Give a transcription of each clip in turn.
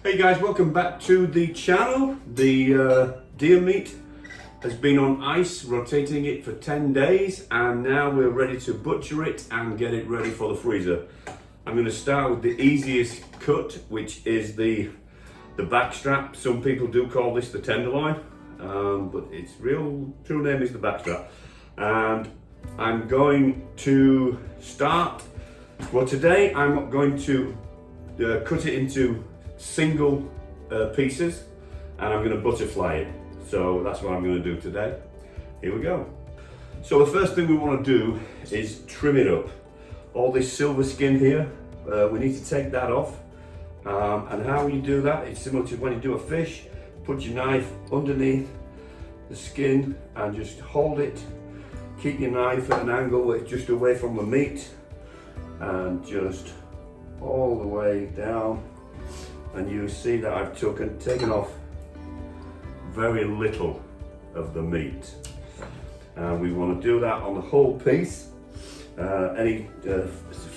Hey guys, welcome back to the channel. The deer meat has been on ice, rotating it for 10 days, and now we're ready to butcher it and get it ready for the freezer. I'm going to start with the easiest cut, which is the back strap. Some people do call this the tenderloin, but its true name is the back strap. And I'm going to start, well today I'm going to cut it into single pieces, and I'm going to butterfly it. So that's what I'm going to do today. Here we go. So the first thing we want to do is trim it up. All this silver skin here, we need to take that off. And how you do that, it's similar to when you do a fish. Put your knife underneath the skin and just hold it. Keep your knife at an angle just away from the meat, and just all the way down. And you see that I've taken off very little of the meat. And we want to do that on the whole piece. Any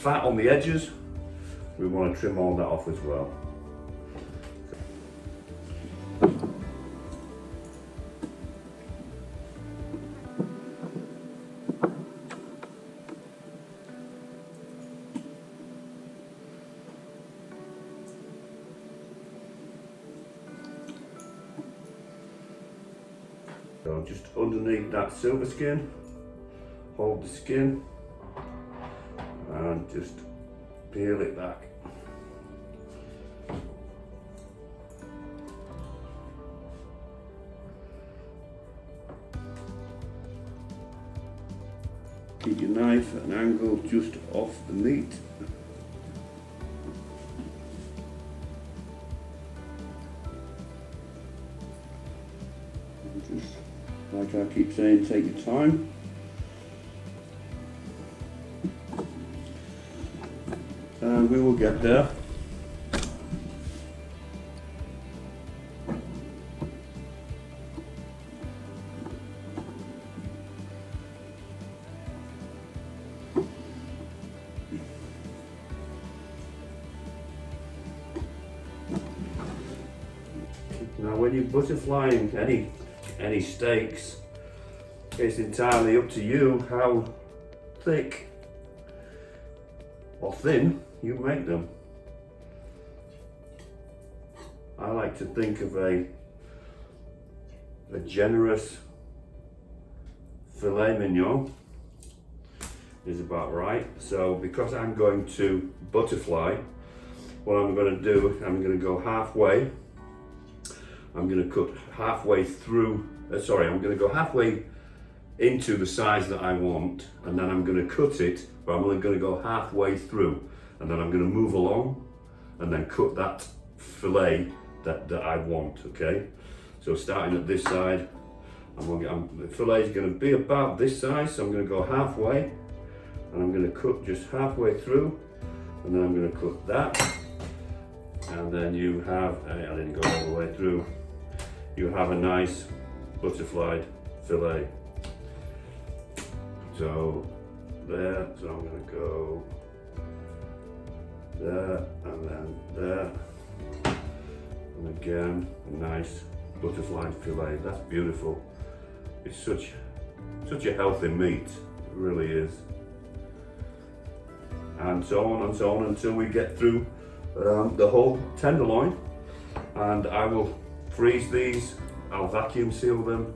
fat on the edges, we want to trim all that off as well. So just underneath that silver skin, hold the skin and just peel it back. Keep your knife at an angle just off the meat. And just, like I keep saying, take your time. And we will get there. Now when you're butterflying any steaks, it's entirely up to you how thick or thin you make them. I like to think of a generous filet mignon is about right. So because I'm going to butterfly, what I'm going to do, I'm going to go halfway. I'm going to cut halfway through, I'm going to go halfway into the size that I want, and then I'm going to cut it, but I'm only going to go halfway through, and then I'm going to move along and then cut that fillet that I want, okay? So starting at this side, the fillet is going to be about this size, so I'm going to go halfway, and I'm going to cut just halfway through, and then I'm going to cut that, and then you have, I didn't go all the way through, you have a nice butterflied fillet. So there, so I'm going to go there and then there, and again a nice butterflied fillet. That's beautiful. It's such a healthy meat, it really is. And so on until we get through the whole tenderloin, and I will freeze these. I'll vacuum seal them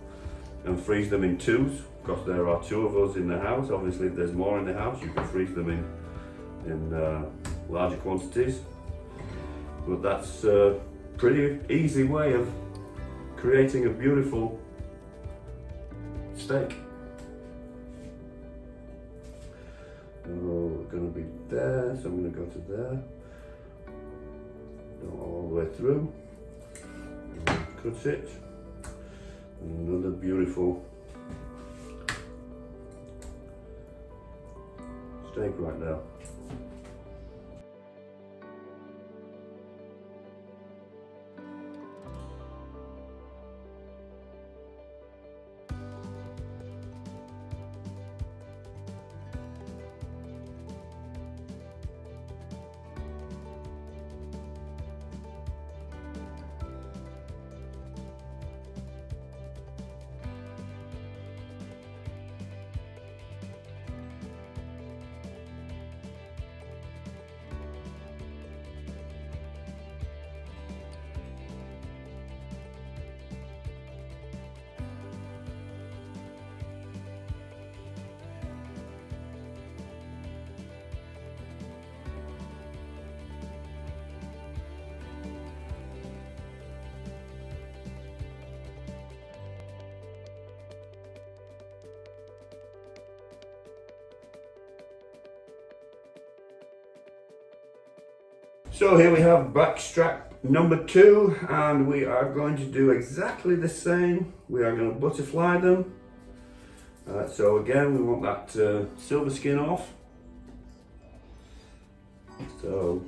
and freeze them in twos, because there are two of us in the house. Obviously if there's more in the house, you can freeze them in larger quantities, but that's a pretty easy way of creating a beautiful steak. So we're going to be there, so I'm going to go to there, go all the way through, cut it, and another beautiful steak right there. So here we have backstrap number 2, and we are going to do exactly the same. We are going to butterfly them. So again, we want that silver skin off. So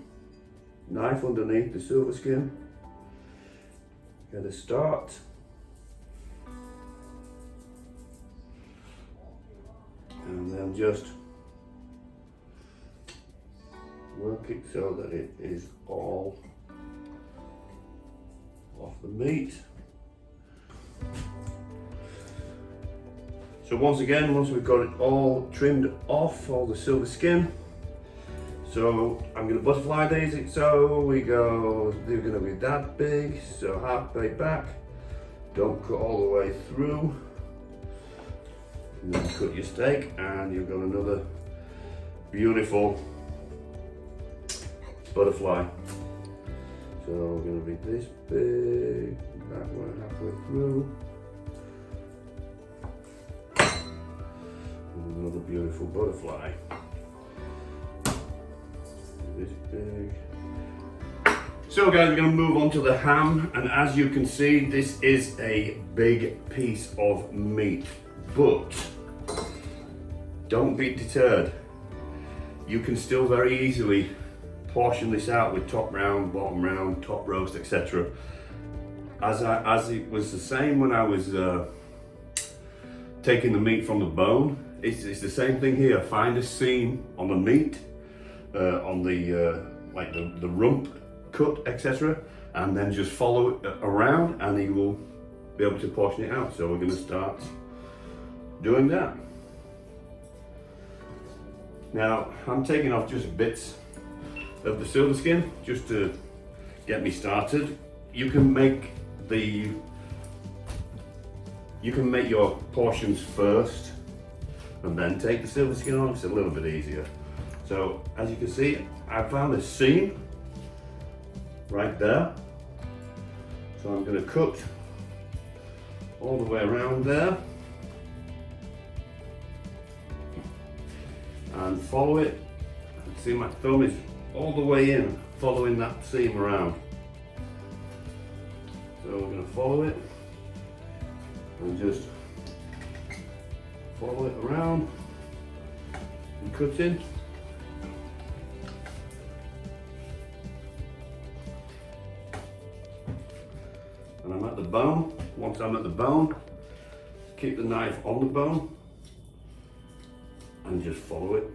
knife underneath the silver skin. Get a start. And then just work it so that it is all off the meat. So once we've got it all trimmed off, all the silver skin, so I'm going to butterfly these. So we go, they're going to be that big, so halfway back, don't cut all the way through. And then cut your steak and you've got another beautiful butterfly. So we're going to be this big, that one halfway through. And another beautiful butterfly. This big. So guys, we're going to move on to the ham, and as you can see, this is a big piece of meat, but don't be deterred. You can still very easily portion this out with top round, bottom round, top roast, etc. As it was the same when I was taking the meat from the bone. It's the same thing here. Find a seam on the meat, on the like the rump cut, etc., and then just follow it around, and you will be able to portion it out. So we're going to start doing that. Now I'm taking off just bits of the silver skin just to get me started. You can make your portions first and then take the silver skin off. It's a little bit easier. So as you can see, I found a seam right there. So I'm going to cut all the way around there and follow it. See, my thumb is all the way in, following that seam around. So we're going to follow it and just follow it around and cut in. And I'm at the bone. Once I'm at the bone, keep the knife on the bone and just follow it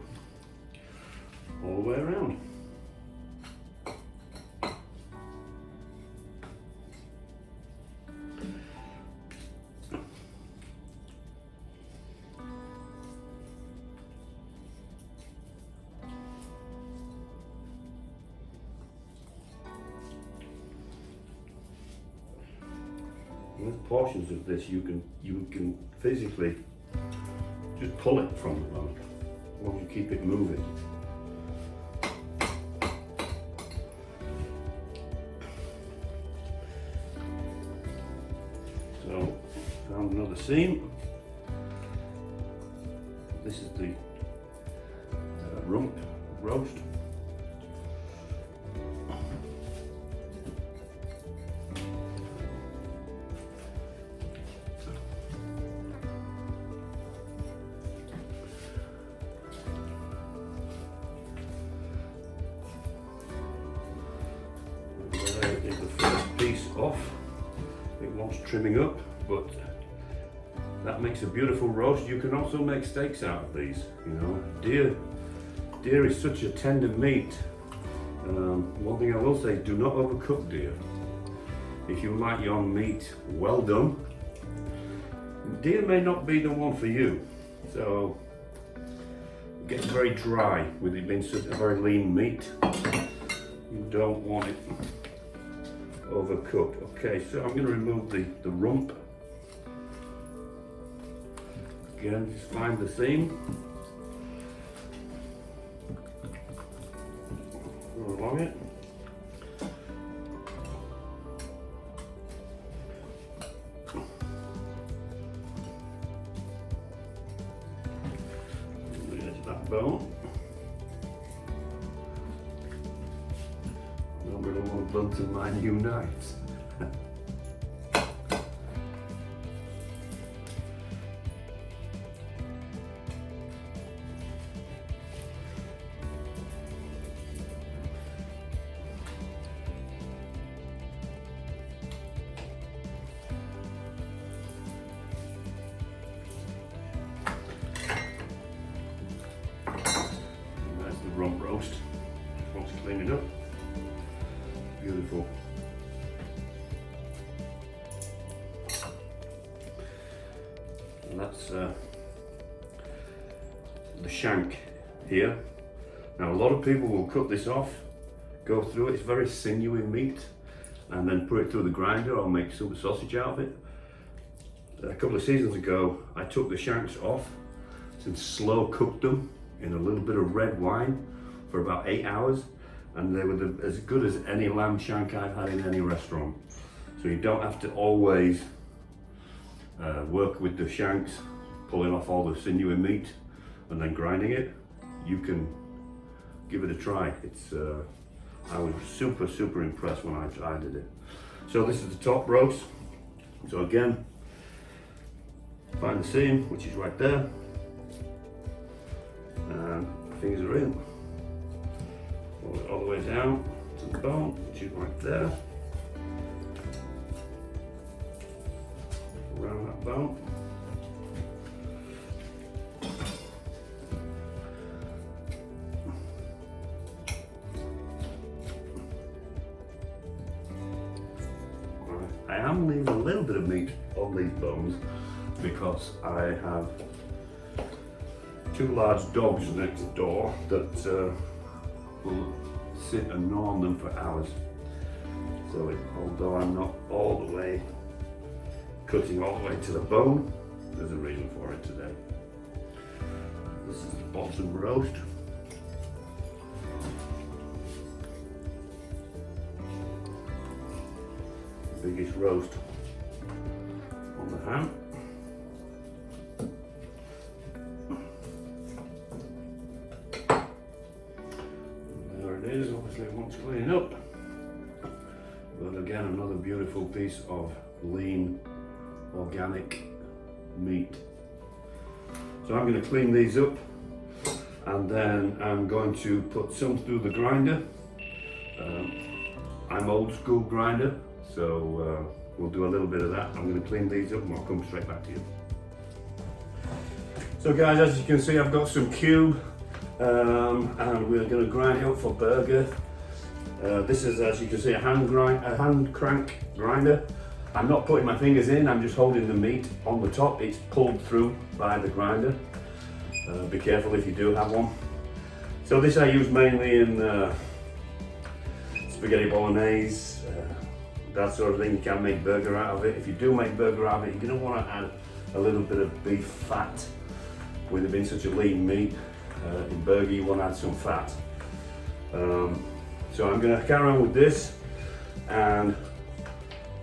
all the way around. With portions of this, you can physically just pull it from the bone while you keep it moving. So, found another seam. This is the rump roast. Is the first piece off. It wants trimming up, but that makes a beautiful roast. You can also make steaks out of these. You know, deer is such a tender meat. One thing I will say: do not overcook deer. If you like your meat well done, deer may not be the one for you. So it gets very dry with it being such a very lean meat. You don't want it overcooked. Okay, so I'm going to remove the rump. Again, just find the seam. Go along it. There's that bone. no more blunt in my new knives. Rump roast. Once cleaned up. Beautiful. And that's the shank here. Now a lot of people will cut this off, go through it. It's very sinewy meat, and then put it through the grinder or make super sausage out of it. A couple of seasons ago, I took the shanks off and slow cooked them in a little bit of red wine for about 8 hours, and they were as good as any lamb shank I've had in any restaurant. So you don't have to always work with the shanks, pulling off all the sinewy meat and then grinding it. You can give it a try. It's I was super impressed when I did it. So this is the top roast. So again, find the seam, which is right there. And fingers are in. Pull it all the way down to the bone, which is right there. Around that bone. I am leaving a little bit of meat on these bones because I have 2 large dogs next door that will sit and gnaw on them for hours. So although I'm not all the way cutting all the way to the bone, there's a reason for it today. This is the bottom roast. The biggest roast on the ham. Obviously it wants cleaning up, but again another beautiful piece of lean organic meat. So I'm going to clean these up, and then I'm going to put some through the grinder. I'm old school grinder, so we'll do a little bit of that. I'm going to clean these up and I'll come straight back to you. So guys, as you can see, I've got some cube. And we're going to grind it up for burger. This is, as you can see, a hand crank grinder. I'm not putting my fingers in, I'm just holding the meat on the top. It's pulled through by the grinder. Be careful if you do have one. So this I use mainly in spaghetti bolognese, that sort of thing. You can make burger out of it. If you do make burger out of it, you're going to want to add a little bit of beef fat. With it being such a lean meat, in burger you want to add some fat. So I'm going to carry on with this, and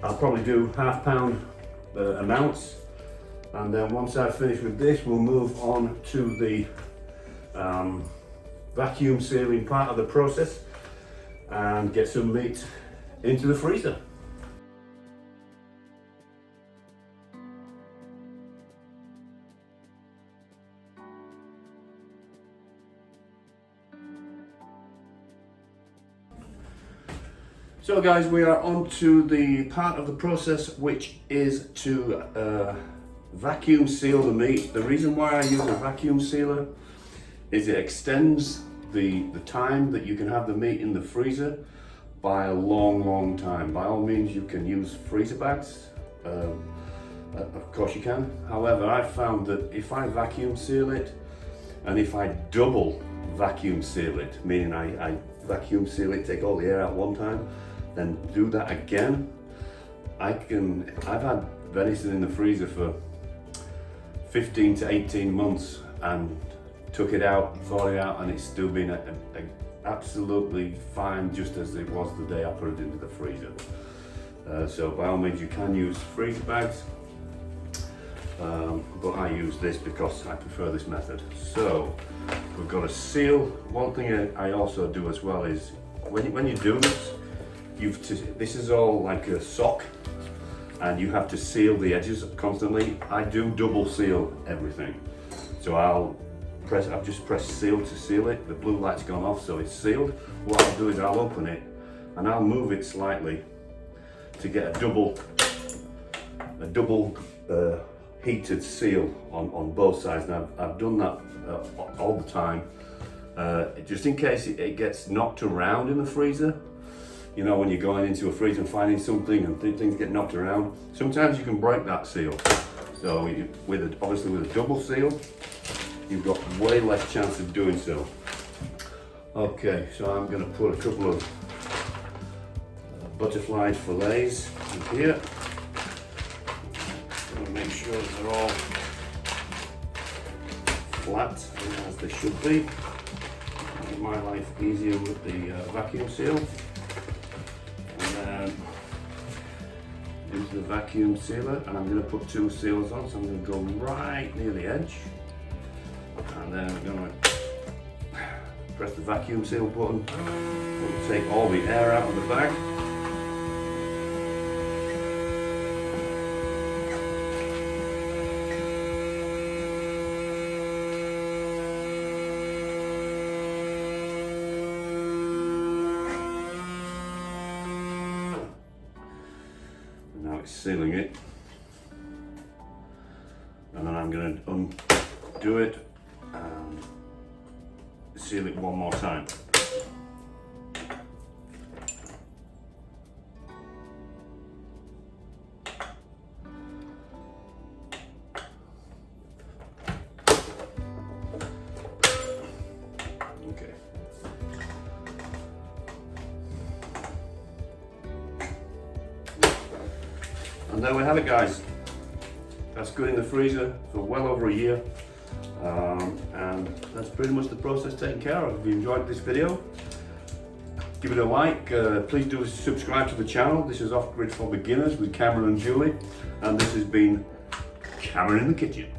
I'll probably do ½ pound amounts, and then once I've finished with this, we'll move on to the vacuum sealing part of the process and get some meat into the freezer. So guys, we are on to the part of the process which is to vacuum seal the meat. The reason why I use a vacuum sealer is it extends the time that you can have the meat in the freezer by a long time. By all means, you can use freezer bags, of course you can. However, I've found that if I vacuum seal it, and if I double vacuum seal it, meaning I vacuum seal it, take all the air out one time, then do that again, I've had venison in the freezer for 15 to 18 months and took it out, thawed it out, and it's still been absolutely fine, just as it was the day I put it into the freezer. So by all means, you can use freezer bags, but I use this because I prefer this method. So we've got a seal. One thing I also do as well is when you do this, this is all like a sock, and you have to seal the edges constantly. I do double seal everything. So I've just pressed seal to seal it. The blue light's gone off, so it's sealed. What I'll do is I'll open it and I'll move it slightly to get a double heated seal on both sides. And I've done that all the time, just in case it gets knocked around in the freezer. You know, when you're going into a freezer and finding something and things get knocked around, sometimes you can break that seal. So obviously with a double seal, you've got way less chance of doing so. Okay, so I'm going to put a couple of butterfly fillets in here. I'm going to make sure that they're all flat as they should be. Make my life easier with the vacuum seal. And then into the vacuum sealer, and I'm going to put 2 seals on, so I'm going to go right near the edge, and then I'm going to press the vacuum seal button. We'll take all the air out of the bag. Now it's sealing it, and then I'm going to undo it and seal it one more time. Okay. And there we have it, guys. That's good in the freezer for well over a year. And that's pretty much the process taken care of. If you enjoyed this video, give it a like. Please do subscribe to the channel. This is Off Grid for Beginners with Cameron and Julie. And this has been Cameron in the Kitchen.